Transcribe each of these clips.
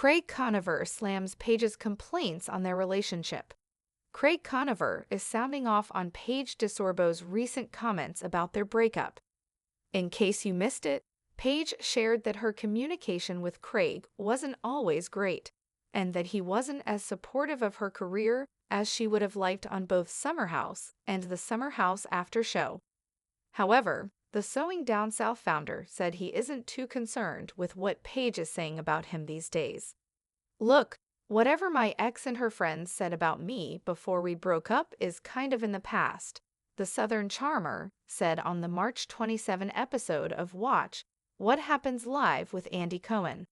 Craig Conover slams Paige's complaints on their relationship. Craig Conover is sounding off on Paige DeSorbo's recent comments about their breakup. In case you missed it, Paige shared that her communication with Craig wasn't always great, and that he wasn't as supportive of her career as she would have liked on both Summer House and the Summer House After Show. However, the Sewing Down South founder said he isn't too concerned with what Paige is saying about him these days. "Look, whatever my ex and her friends said about me before we broke up is kind of in the past," the Southern Charmer said on the March 27 episode of Watch What Happens Live with Andy Cohen.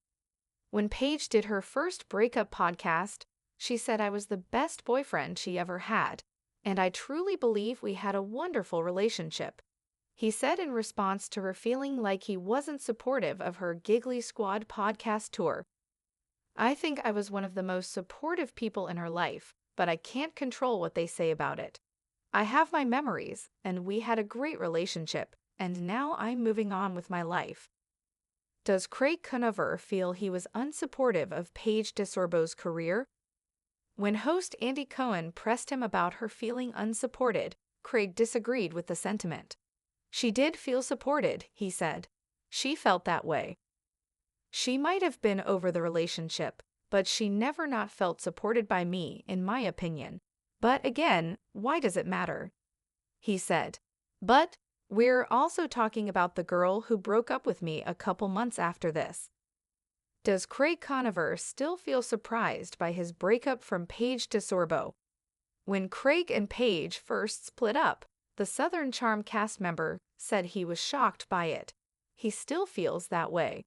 When Paige did her first breakup podcast, she said, "I was the best boyfriend she ever had, and I truly believe we had a wonderful relationship," he said in response to her feeling like he wasn't supportive of her Giggly Squad podcast tour. "I think I was one of the most supportive people in her life, but I can't control what they say about it. I have my memories, and we had a great relationship, and now I'm moving on with my life." Does Craig Conover feel he was unsupportive of Paige DeSorbo's career? When host Andy Cohen pressed him about her feeling unsupported, Craig disagreed with the sentiment. "She did feel supported," he said. "She felt that way. She might have been over the relationship, but she never not felt supported by me, in my opinion. But again, why does it matter?" he said. "But we're also talking about the girl who broke up with me a couple months after this." Does Craig Conover still feel surprised by his breakup from Paige DeSorbo? When Craig and Paige first split up, the Southern Charm cast member said he was shocked by it. "He still feels that way.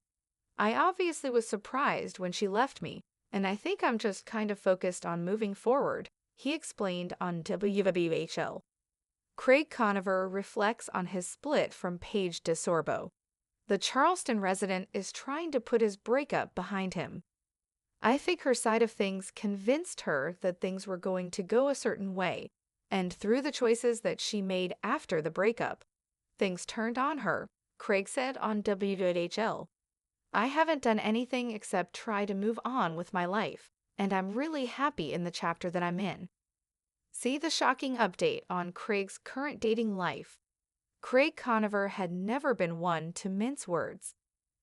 I obviously was surprised when she left me, and I think I'm just kind of focused on moving forward," he explained on WWHL. Craig Conover reflects on his split from Paige DeSorbo. The Charleston resident is trying to put his breakup behind him. "I think her side of things convinced her that things were going to go a certain way, and through the choices that she made after the breakup, things turned on her," Craig said on WWHL. "I haven't done anything except try to move on with my life, and I'm really happy in the chapter that I'm in." See the shocking update on Craig's current dating life. Craig Conover had never been one to mince words.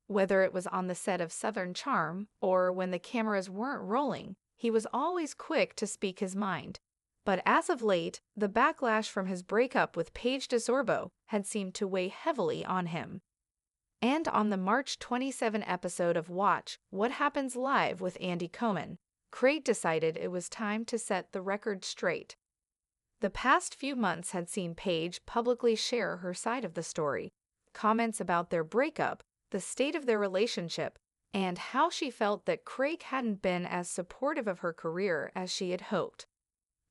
Whether it was on the set of Southern Charm or when the cameras weren't rolling, he was always quick to speak his mind. But as of late, the backlash from his breakup with Paige DeSorbo had seemed to weigh heavily on him. And on the March 27 episode of Watch What Happens Live with Andy Cohen, Craig decided it was time to set the record straight. The past few months had seen Paige publicly share her side of the story, comments about their breakup, the state of their relationship, and how she felt that Craig hadn't been as supportive of her career as she had hoped.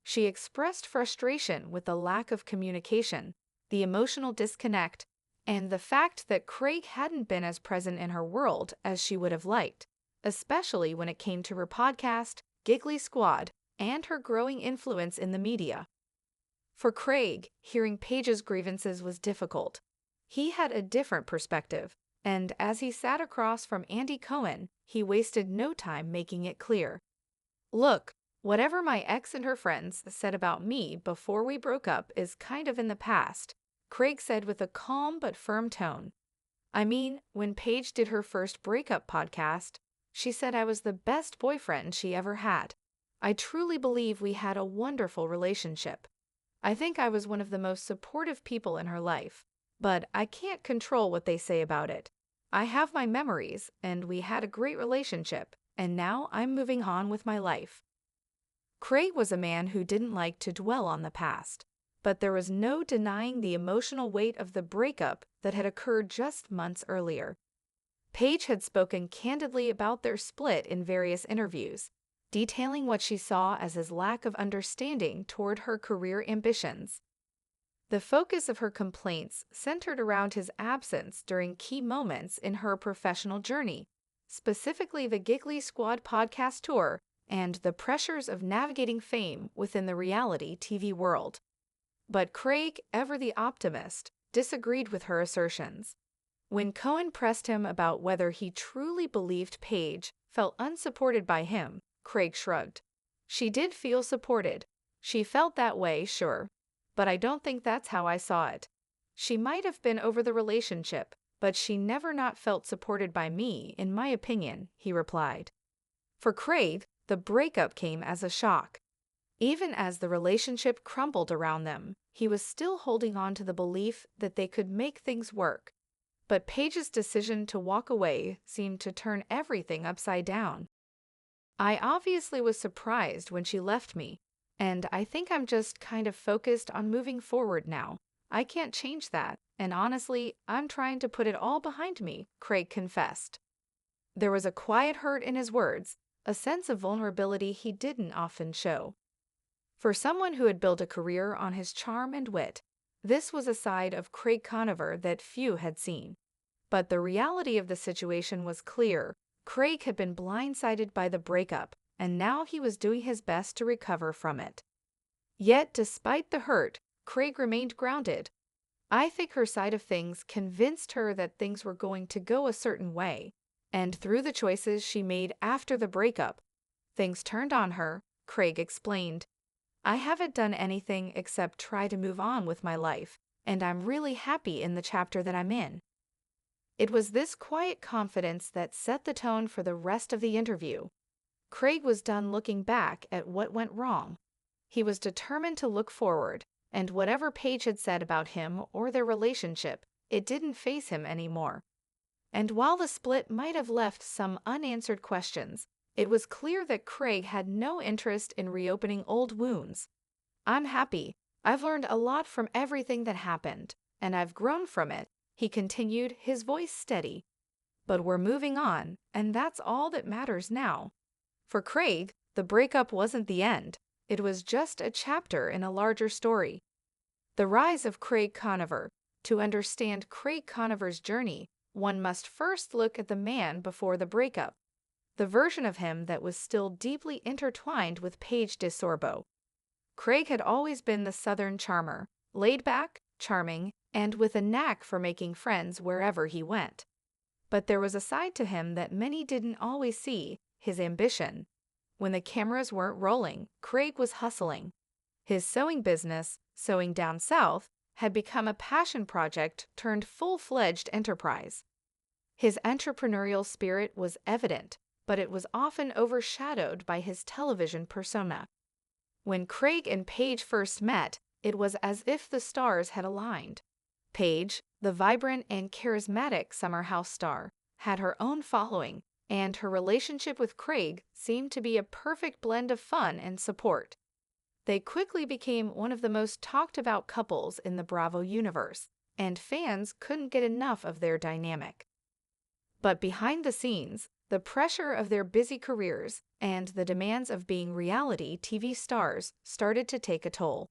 She expressed frustration with the lack of communication, the emotional disconnect, and the fact that Craig hadn't been as present in her world as she would have liked, especially when it came to her podcast, Giggly Squad, and her growing influence in the media. For Craig, hearing Paige's grievances was difficult. He had a different perspective, and as he sat across from Andy Cohen, he wasted no time making it clear. "Look, whatever my ex and her friends said about me before we broke up is kind of in the past," Craig said with a calm but firm tone. "I mean, when Paige did her first breakup podcast, she said I was the best boyfriend she ever had. I truly believe we had a wonderful relationship. I think I was one of the most supportive people in her life, but I can't control what they say about it. I have my memories, and we had a great relationship, and now I'm moving on with my life." Craig was a man who didn't like to dwell on the past, but there was no denying the emotional weight of the breakup that had occurred just months earlier. Paige had spoken candidly about their split in various interviews, detailing what she saw as his lack of understanding toward her career ambitions. The focus of her complaints centered around his absence during key moments in her professional journey, specifically the Giggly Squad podcast tour and the pressures of navigating fame within the reality TV world. But Craig, ever the optimist, disagreed with her assertions. When Cohen pressed him about whether he truly believed Paige felt unsupported by him, Craig shrugged. She did feel supported. She felt that way, sure. But I don't think that's how I saw it. She might have been over the relationship, but she never not felt supported by me, in my opinion, he replied. For Craig, the breakup came as a shock. Even as the relationship crumbled around them, he was still holding on to the belief that they could make things work. But Paige's decision to walk away seemed to turn everything upside down. I obviously was surprised when she left me, and I think I'm just kind of focused on moving forward now. I can't change that, and honestly, I'm trying to put it all behind me, Craig confessed. There was a quiet hurt in his words, a sense of vulnerability he didn't often show. For someone who had built a career on his charm and wit, this was a side of Craig Conover that few had seen. But the reality of the situation was clear. Craig had been blindsided by the breakup, and now he was doing his best to recover from it. Yet, despite the hurt, Craig remained grounded. I think her side of things convinced her that things were going to go a certain way, and through the choices she made after the breakup, things turned on her, Craig explained. I haven't done anything except try to move on with my life, and I'm really happy in the chapter that I'm in. It was this quiet confidence that set the tone for the rest of the interview. Craig was done looking back at what went wrong. He was determined to look forward, and whatever Paige had said about him or their relationship, it didn't faze him anymore. And while the split might have left some unanswered questions, it was clear that Craig had no interest in reopening old wounds. I'm happy. I've learned a lot from everything that happened, and I've grown from it, he continued, his voice steady. But we're moving on, and that's all that matters now. For Craig, the breakup wasn't the end. It was just a chapter in a larger story. The rise of Craig Conover. To understand Craig Conover's journey, one must first look at the man before the breakup, the version of him that was still deeply intertwined with Paige DeSorbo. Craig had always been the Southern charmer, laid back, charming, and with a knack for making friends wherever he went. But there was a side to him that many didn't always see, his ambition. When the cameras weren't rolling, Craig was hustling. His sewing business, Sewing Down South, had become a passion project turned full-fledged enterprise. His entrepreneurial spirit was evident, but it was often overshadowed by his television persona. When Craig and Paige first met, it was as if the stars had aligned. Paige, the vibrant and charismatic summer house star, had her own following, and her relationship with Craig seemed to be a perfect blend of fun and support. They quickly became one of the most talked-about couples in the Bravo universe, and fans couldn't get enough of their dynamic. But behind the scenes, the pressure of their busy careers and the demands of being reality TV stars started to take a toll.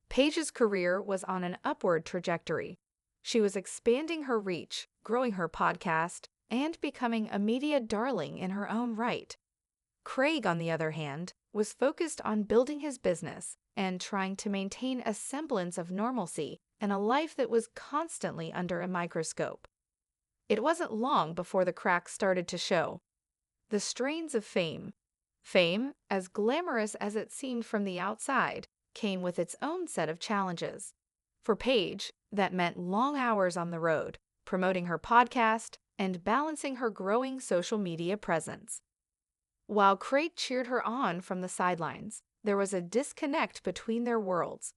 Paige's career was on an upward trajectory. She was expanding her reach, growing her podcast, and becoming a media darling in her own right. Craig, on the other hand, was focused on building his business and trying to maintain a semblance of normalcy in a life that was constantly under a microscope. It wasn't long before the cracks started to show. The strains of fame. Fame, as glamorous as it seemed from the outside, came with its own set of challenges. For Paige, that meant long hours on the road, promoting her podcast, and balancing her growing social media presence. While Craig cheered her on from the sidelines, there was a disconnect between their worlds.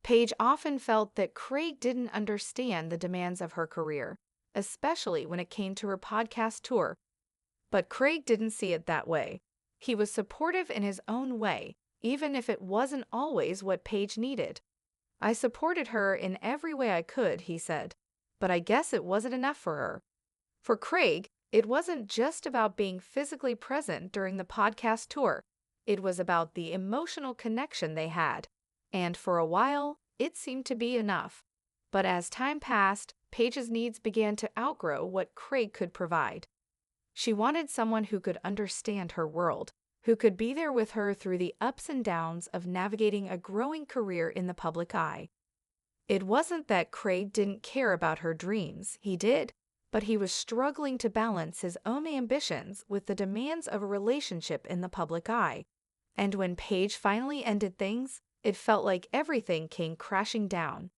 Paige often felt that Craig didn't understand the demands of her career, especially when it came to her podcast tour. But Craig didn't see it that way. He was supportive in his own way, even if it wasn't always what Paige needed. I supported her in every way I could, he said, but I guess it wasn't enough for her. For Craig, it wasn't just about being physically present during the podcast tour. It was about the emotional connection they had. And for a while, it seemed to be enough. But as time passed, Paige's needs began to outgrow what Craig could provide. She wanted someone who could understand her world, who could be there with her through the ups and downs of navigating a growing career in the public eye. It wasn't that Craig didn't care about her dreams, he did, but he was struggling to balance his own ambitions with the demands of a relationship in the public eye. And when Paige finally ended things, it felt like everything came crashing down.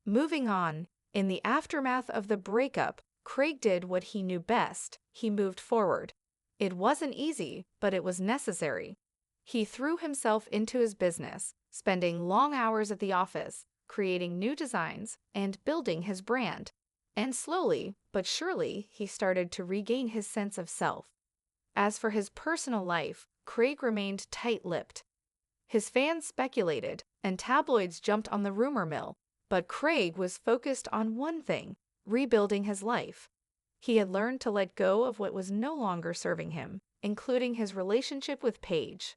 Moving on, in the aftermath of the breakup, Craig did what he knew best. He moved forward. It wasn't easy, but it was necessary. He threw himself into his business, spending long hours at the office, creating new designs, and building his brand. And slowly, but surely, he started to regain his sense of self. As for his personal life, Craig remained tight-lipped. His fans speculated, and tabloids jumped on the rumor mill, but Craig was focused on one thing: rebuilding his life. He had learned to let go of what was no longer serving him, including his relationship with Paige.